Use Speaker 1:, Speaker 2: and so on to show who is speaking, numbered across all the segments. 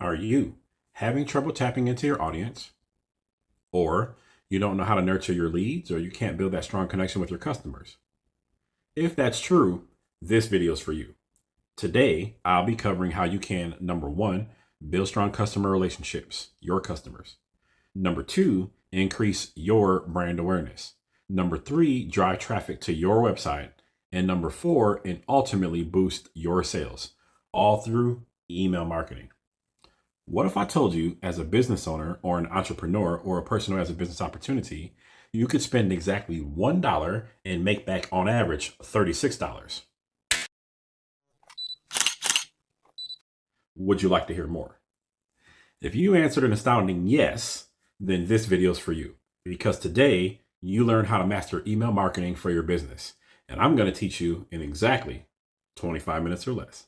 Speaker 1: Are you having trouble tapping into your audience? Or you don't know how to nurture your leads, or you can't build that strong connection with your customers? If that's true, this video is for you. Today, I'll be covering how you can, number one, build strong customer relationships, your customers. Number two, increase your brand awareness. Number three, drive traffic to your website. And number four, and ultimately boost your sales, all through email marketing. What if I told you, as a business owner or an entrepreneur or a person who has a business opportunity, you could spend exactly $1 and make back on average $36? Would you like to hear more? If you answered an astounding yes, then this video is for you, because today you learn how to master email marketing for your business. And I'm going to teach you in exactly 25 minutes or less.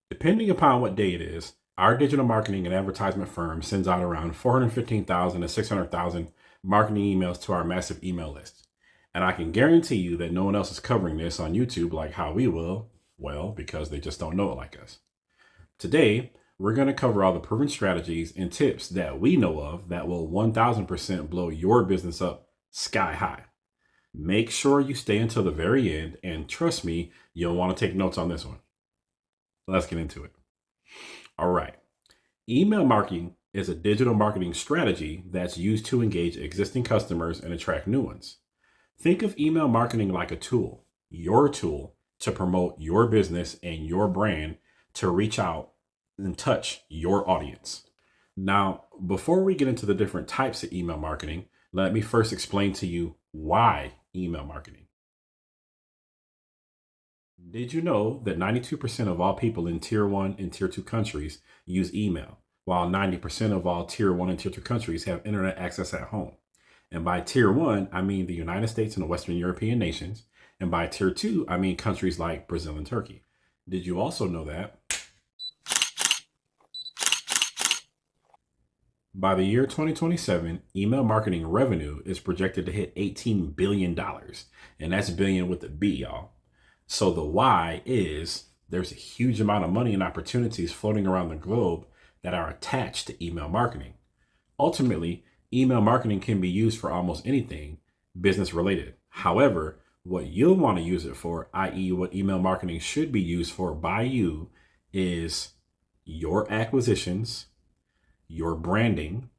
Speaker 1: Depending upon what day it is, our digital marketing and advertisement firm sends out around 415,000 to 600,000 marketing emails to our massive email list. And I can guarantee you that no one else is covering this on YouTube like how we will, well, because they just don't know it like us. Today, we're going to cover all the proven strategies and tips that we know of that will 1000% blow your business up sky high. Make sure you stay until the very end, and trust me, you'll want to take notes on this one. Let's get into it. All right. Email marketing is a digital marketing strategy that's used to engage existing customers and attract new ones. Think of email marketing like a tool, your tool to promote your business and your brand, to reach out and touch your audience. Now, before we get into the different types of email marketing, let me first explain to you why email marketing. Did you know that 92% of all people in Tier 1 and Tier 2 countries use email, while 90% of all Tier 1 and Tier 2 countries have internet access at home? And by Tier 1, I mean the United States and the Western European nations. And by Tier 2, I mean countries like Brazil and Turkey. Did you also know that by the year 2027, email marketing revenue is projected to hit $18 billion? And that's billion with a B, y'all. So the why is there's a huge amount of money and opportunities floating around the globe that are attached to email marketing. Ultimately, email marketing can be used for almost anything business related. However, what you'll want to use it for, i.e. what email marketing should be used for by you, is your acquisitions, your branding,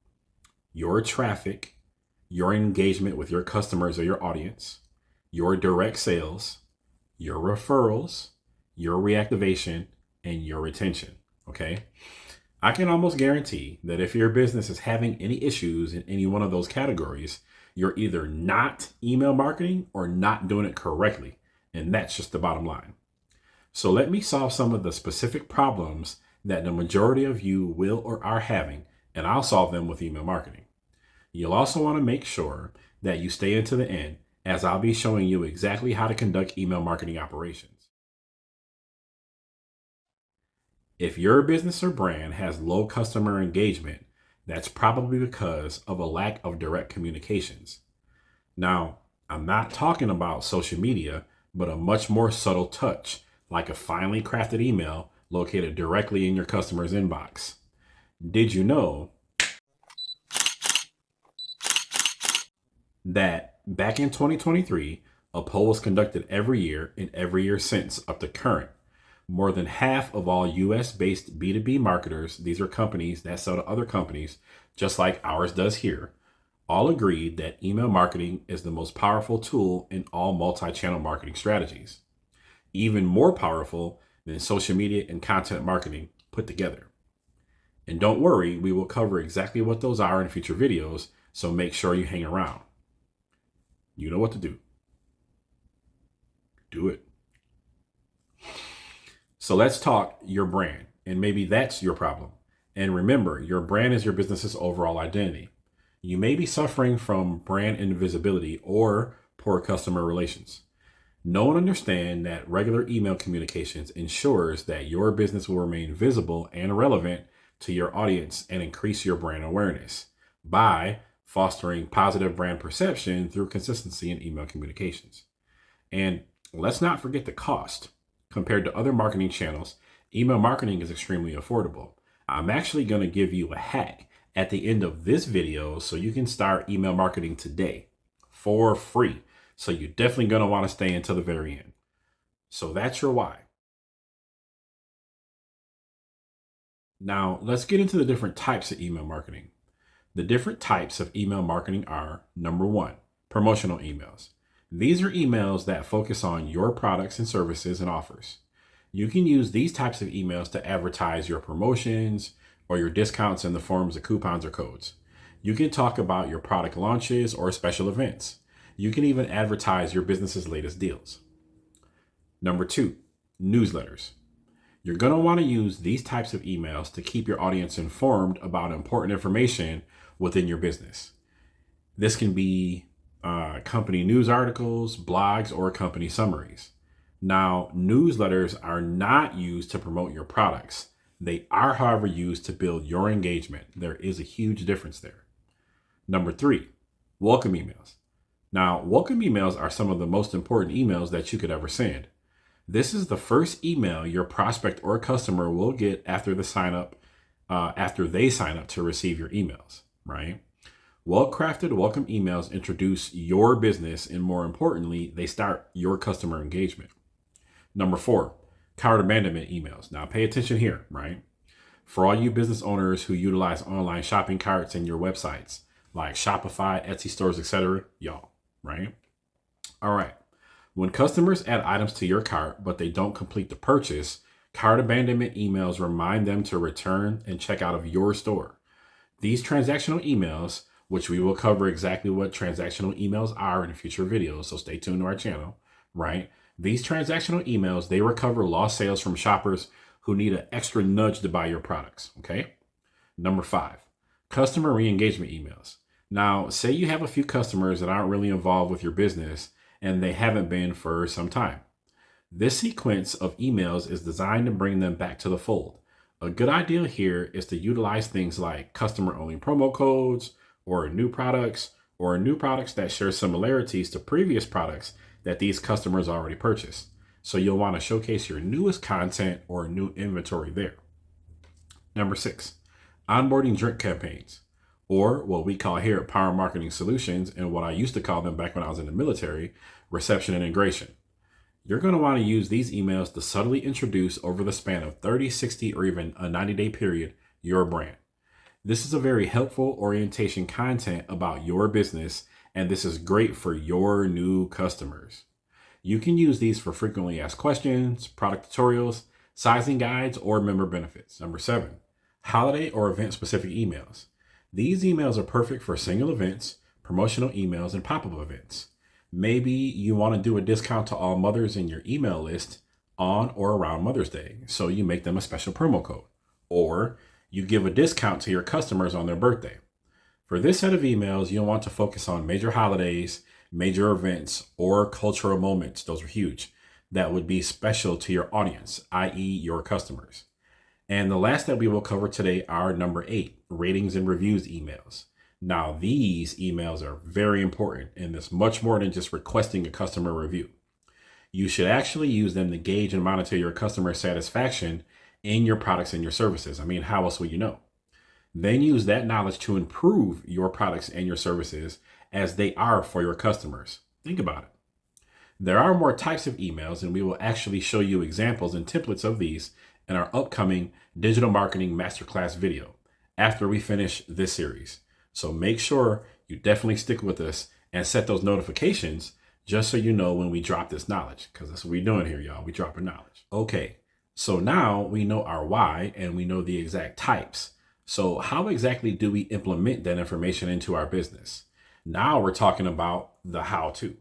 Speaker 1: your traffic, your engagement with your customers or your audience, your direct sales, your referrals, your reactivation, and your retention. Okay. I can almost guarantee that if your business is having any issues in any one of those categories, you're either not email marketing or not doing it correctly. And that's just the bottom line. So let me solve some of the specific problems that the majority of you will or are having, and I'll solve them with email marketing. You'll also want to make sure that you stay into the end, as I'll be showing you exactly how to conduct email marketing operations. If your business or brand has low customer engagement, that's probably because of a lack of direct communications. Now, I'm not talking about social media, but a much more subtle touch, like a finely crafted email located directly in your customer's inbox. Did you know that back in 2023, a poll was conducted every year and every year since up to current? More than half of all US-based B2B marketers, these are companies that sell to other companies, just like ours does here, all agreed that email marketing is the most powerful tool in all multi-channel marketing strategies, even more powerful than social media and content marketing put together. And don't worry, we will cover exactly what those are in future videos, so make sure you hang around. You know what to do. Do it. So let's talk your brand, and maybe that's your problem. And remember, your brand is your business's overall identity. You may be suffering from brand invisibility or poor customer relations. Know and understand that regular email communications ensures that your business will remain visible and relevant to your audience and increase your brand awareness by fostering positive brand perception through consistency in email communications. And let's not forget the cost. Compared to other marketing channels, email marketing is extremely affordable. I'm actually going to give you a hack at the end of this video so you can start email marketing today for free. So you're definitely going to want to stay until the very end. So that's your why. Now let's get into the different types of email marketing. The different types of email marketing are: number one, promotional emails. These are emails that focus on your products and services and offers. You can use these types of emails to advertise your promotions or your discounts in the forms of coupons or codes. You can talk about your product launches or special events. You can even advertise your business's latest deals. Number two, newsletters. You're going to want to use these types of emails to keep your audience informed about important information within your business. This can be company news articles, blogs, or company summaries. Now, newsletters are not used to promote your products. They are, however, used to build your engagement. There is a huge difference there. Number three, welcome emails. Now, welcome emails are some of the most important emails that you could ever send. This is the first email your prospect or customer will get after they sign up to receive your emails, right? Well-crafted welcome emails introduce your business, and more importantly, they start your customer engagement. Number four, cart abandonment emails. Now pay attention here, right? For all you business owners who utilize online shopping carts in your websites, like Shopify, Etsy stores, etc., y'all, right? All right. When customers add items to your cart, but they don't complete the purchase, cart abandonment emails remind them to return and check out of your store. These transactional emails, which we will cover exactly what transactional emails are in future videos, so stay tuned to our channel, right? These transactional emails, they recover lost sales from shoppers who need an extra nudge to buy your products, okay? Number five, customer re-engagement emails. Now, say you have a few customers that aren't really involved with your business and they haven't been for some time. This sequence of emails is designed to bring them back to the fold. A good idea here is to utilize things like customer-only promo codes or new products that share similarities to previous products that these customers already purchased. So you'll want to showcase your newest content or new inventory there. Number six, onboarding drip campaigns, or what we call here at Power Marketing Solutions, and what I used to call them back when I was in the military, reception and integration. You're going to want to use these emails to subtly introduce over the span of 30, 60, or even a 90-day period, your brand. This is a very helpful orientation content about your business, and this is great for your new customers. You can use these for frequently asked questions, product tutorials, sizing guides, or member benefits. Number seven, holiday or event specific emails. These emails are perfect for single events, promotional emails, and pop-up events. Maybe you want to do a discount to all mothers in your email list on or around Mother's Day, so you make them a special promo code. Or you give a discount to your customers on their birthday. For this set of emails, you'll want to focus on major holidays, major events, or cultural moments. Those are huge. That would be special to your audience, i.e. your customers. And the last that we will cover today are number 8, ratings and reviews emails. Now, these emails are very important, and it's much more than just requesting a customer review. You should actually use them to gauge and monitor your customer satisfaction in your products and your services. I mean, how else would you know? Then use that knowledge to improve your products and your services as they are for your customers. Think about it. There are more types of emails, and we will actually show you examples and templates of these in our upcoming Digital Marketing Masterclass video after we finish this series. So make sure you definitely stick with us and set those notifications just so you know when we drop this knowledge, because that's what we're doing here, y'all. We dropping knowledge. Okay, so now we know our why and we know the exact types. So how exactly do we implement that information into our business? Now we're talking about the how-to.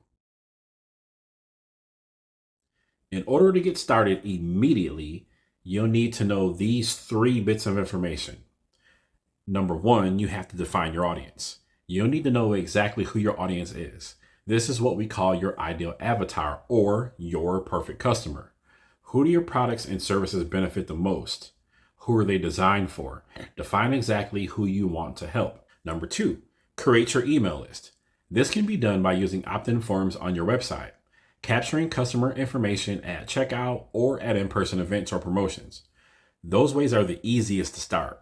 Speaker 1: In order to get started immediately, you'll need to know these 3 bits of information. Number 1, you have to define your audience. You'll need to know exactly who your audience is. This is what we call your ideal avatar, or your perfect customer. Who do your products and services benefit the most? Who are they designed for? Define exactly who you want to help. Number 2, Create your email list. This can be done by using opt-in forms on your website, capturing customer information at checkout or at in-person events or promotions. Those ways are the easiest to start.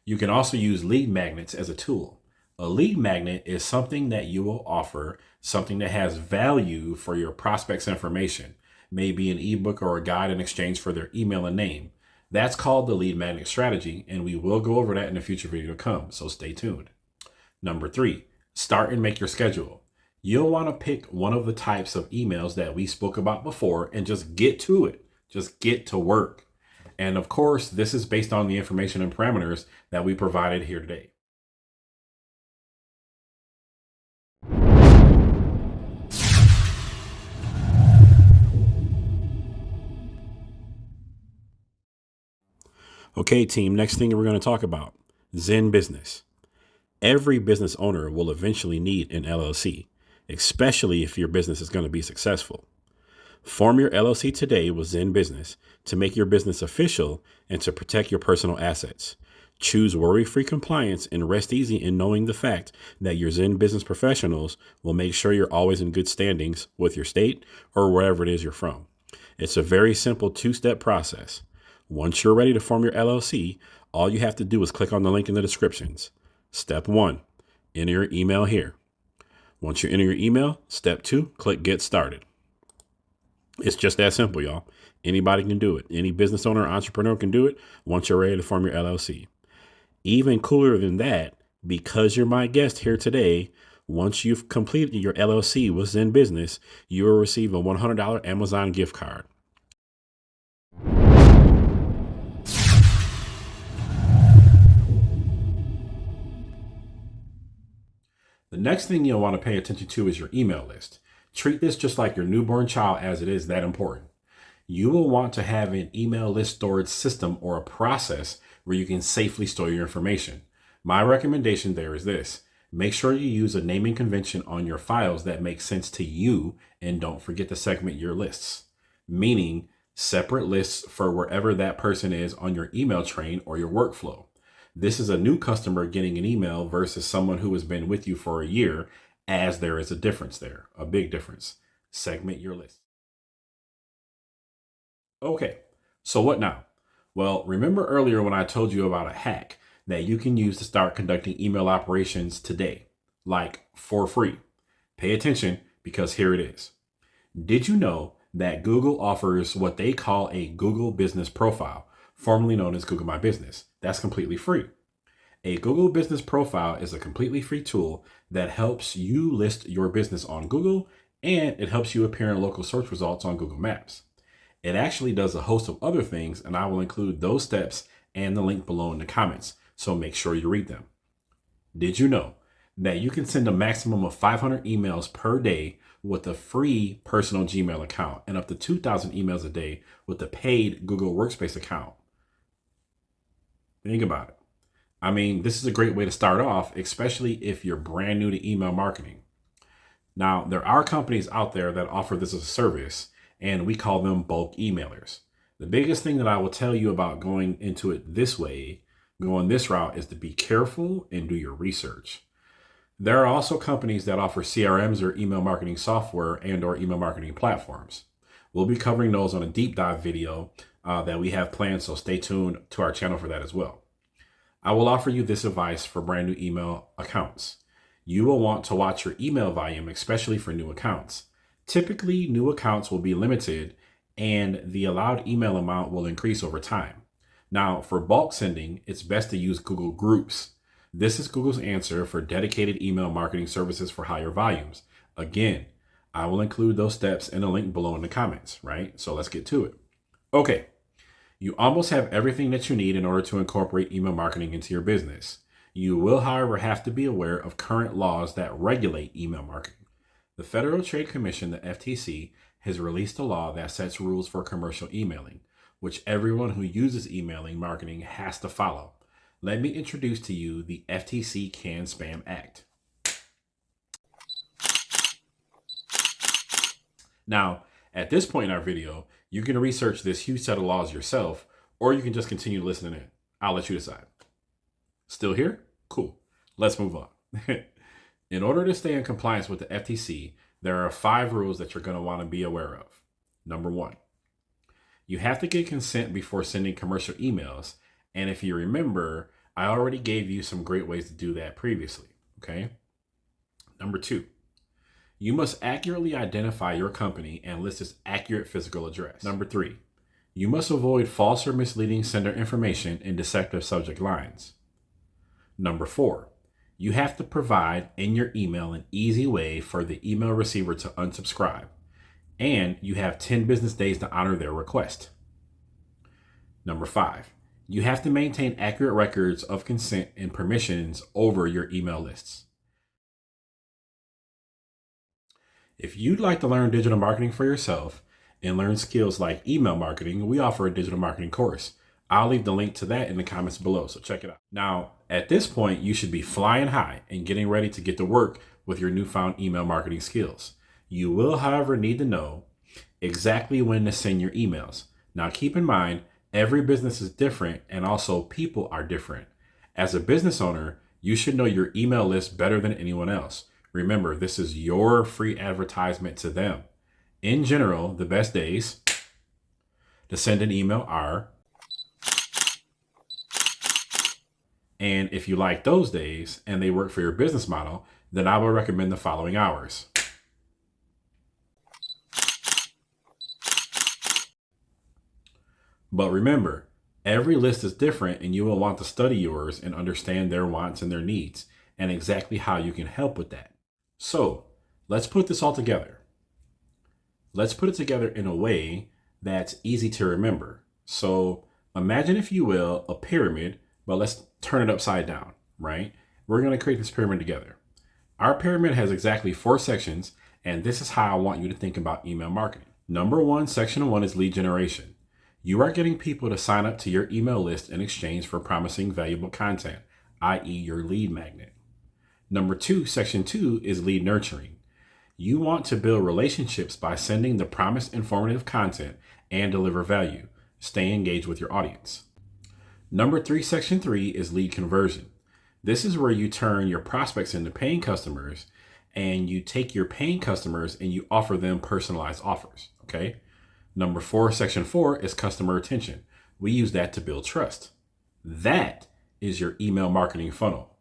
Speaker 1: You can also use lead magnets as a tool. A lead magnet is something that you will offer, something that has value for your prospect's information, maybe an ebook or a guide in exchange for their email and name. That's called the lead magnet strategy, and we will go over that in a future video to come, so stay tuned. Number 3, start and make your schedule. You'll want to pick one of the types of emails that we spoke about before and just get to it. Just get to work. And of course, this is based on the information and parameters that we provided here today. Okay, team, next thing we're going to talk about, Zen Business. Every business owner will eventually need an LLC, especially if your business is going to be successful. Form your LLC today with Zen Business to make your business official and to protect your personal assets. Choose worry-free compliance and rest easy in knowing the fact that your Zen Business professionals will make sure you're always in good standings with your state or wherever it is you're from. It's a very simple 2-step process. Once you're ready to form your LLC, all you have to do is click on the link in the descriptions. Step 1, enter your email here. Once you enter your email, step 2, click Get Started. It's just that simple, y'all. Anybody can do it. Any business owner or entrepreneur can do it once you're ready to form your LLC. Even cooler than that, because you're my guest here today, once you've completed your LLC with Zen Business, you will receive a $100 Amazon gift card. The next thing you'll want to pay attention to is your email list. Treat this just like your newborn child, as it is that important. You will want to have an email list storage system or a process where you can safely store your information. My recommendation there is this. Make sure you use a naming convention on your files that makes sense to you, and don't forget to segment your lists, meaning separate lists for wherever that person is on your email train or your workflow. This is a new customer getting an email versus someone who has been with you for a year, as there is a difference there, a big difference. Segment your list. Okay, so what now? Well, remember earlier when I told you about a hack that you can use to start conducting email operations today, like for free? Pay attention, because here it is. Did you know that Google offers what they call a Google Business Profile, formerly known as Google My Business? That's completely free. A Google Business Profile is a completely free tool that helps you list your business on Google, and it helps you appear in local search results on Google Maps. It actually does a host of other things, and I will include those steps and the link below in the comments, so make sure you read them. Did you know that you can send a maximum of 500 emails per day with a free personal Gmail account and up to 2,000 emails a day with a paid Google Workspace account? Think about it. I mean, this is a great way to start off, especially if you're brand new to email marketing. Now, there are companies out there that offer this as a service, and we call them bulk emailers. The biggest thing that I will tell you about going into it this way, going this route, is to be careful and do your research. There are also companies that offer CRMs or email marketing software and or email marketing platforms. We'll be covering those on a deep dive video that we have planned, so stay tuned to our channel for that as well. I will offer you this advice for brand new email accounts. You will want to watch your email volume, especially for new accounts. Typically, new accounts will be limited and the allowed email amount will increase over time. Now, for bulk sending, it's best to use Google Groups. This is Google's answer for dedicated email marketing services for higher volumes. Again, I will include those steps in a link below in the comments, right? So let's get to it. Okay. You almost have everything that you need in order to incorporate email marketing into your business. You will, however, have to be aware of current laws that regulate email marketing. The Federal Trade Commission, the FTC, has released a law that sets rules for commercial emailing, which everyone who uses emailing marketing has to follow. Let me introduce to you the FTC Can Spam Act. Now, at this point in our video, you can research this huge set of laws yourself, or you can just continue listening in. I'll let you decide. Still here? Cool. Let's move on. In order to stay in compliance with the FTC, there are 5 rules that you're going to want to be aware of. Number 1, you have to get consent before sending commercial emails. And if you remember, I already gave you some great ways to do that previously. Okay. Number 2, you must accurately identify your company and list its accurate physical address. Number 3, you must avoid false or misleading sender information and deceptive subject lines. Number 4, you have to provide in your email an easy way for the email receiver to unsubscribe, and you have 10 business days to honor their request. Number 5, you have to maintain accurate records of consent and permissions over your email lists. If you'd like to learn digital marketing for yourself and learn skills like email marketing, we offer a digital marketing course. I'll leave the link to that in the comments below, so check it out. Now, at this point, you should be flying high and getting ready to get to work with your newfound email marketing skills. You will, however, need to know exactly when to send your emails. Now, keep in mind, every business is different and also people are different. As a business owner, you should know your email list better than anyone else. Remember, this is your free advertisement to them. In general, the best days to send an email are, and if you like those days and they work for your business model, then I will recommend the following hours. But remember, every list is different and you will want to study yours and understand their wants and their needs and exactly how you can help with that. So let's put this all together. Let's put it together in a way that's easy to remember. So imagine, if you will, a pyramid, but let's turn it upside down, right? We're going to create this pyramid together. Our pyramid has exactly 4 sections, and this is how I want you to think about email marketing. Number 1, section 1 is lead generation. You are getting people to sign up to your email list in exchange for promising valuable content, i.e. your lead magnet. Number 2, section 2 is lead nurturing. You want to build relationships by sending the promised informative content and deliver value. Stay engaged with your audience. Number 3, section 3 is lead conversion. This is where you turn your prospects into paying customers, and you take your paying customers and you offer them personalized offers. Okay. Number 4, section 4 is customer retention. We use that to build trust. That is your email marketing funnel.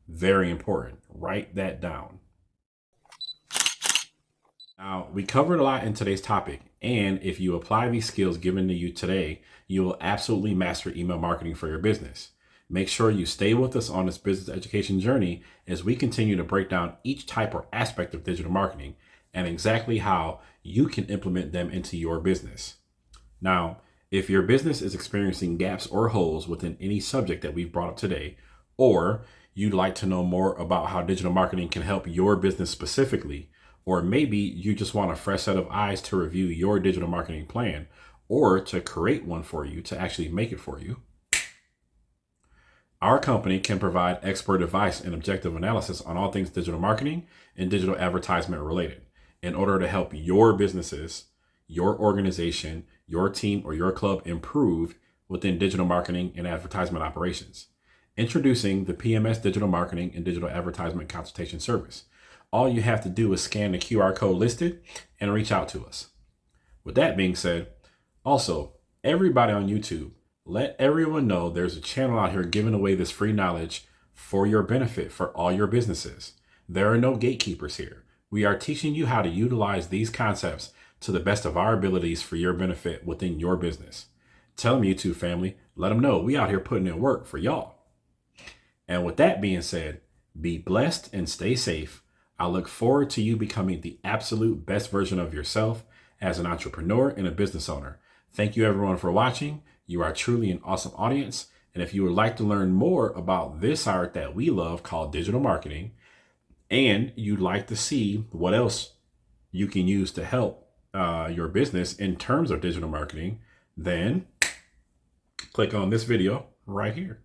Speaker 1: Very important. Write that down. Now, we covered a lot in today's topic, and if you apply these skills given to you today, you will absolutely master email marketing for your business. Make sure you stay with us on this business education journey as we continue to break down each type or aspect of digital marketing and exactly how you can implement them into your business. Now, if your business is experiencing gaps or holes within any subject that we've brought up today, or you'd like to know more about how digital marketing can help your business specifically, or maybe you just want a fresh set of eyes to review your digital marketing plan or to create one for you, to actually make it for you, our company can provide expert advice and objective analysis on all things digital marketing and digital advertisement related in order to help your businesses, your organization, your team, or your club improve within digital marketing and advertisement operations. Introducing the PMS Digital Marketing and Digital Advertisement Consultation Service. All you have to do is scan the QR code listed and reach out to us. With that being said, also, everybody on YouTube, let everyone know there's a channel out here giving away this free knowledge for your benefit for all your businesses. There are no gatekeepers here. We are teaching you how to utilize these concepts to the best of our abilities for your benefit within your business. Tell them, YouTube family, let them know we out here putting in work for y'all. And with that being said, be blessed and stay safe. I look forward to you becoming the absolute best version of yourself as an entrepreneur and a business owner. Thank you everyone for watching. You are truly an awesome audience. And if you would like to learn more about this art that we love called digital marketing, and you'd like to see what else you can use to help your business in terms of digital marketing, then click on this video right here.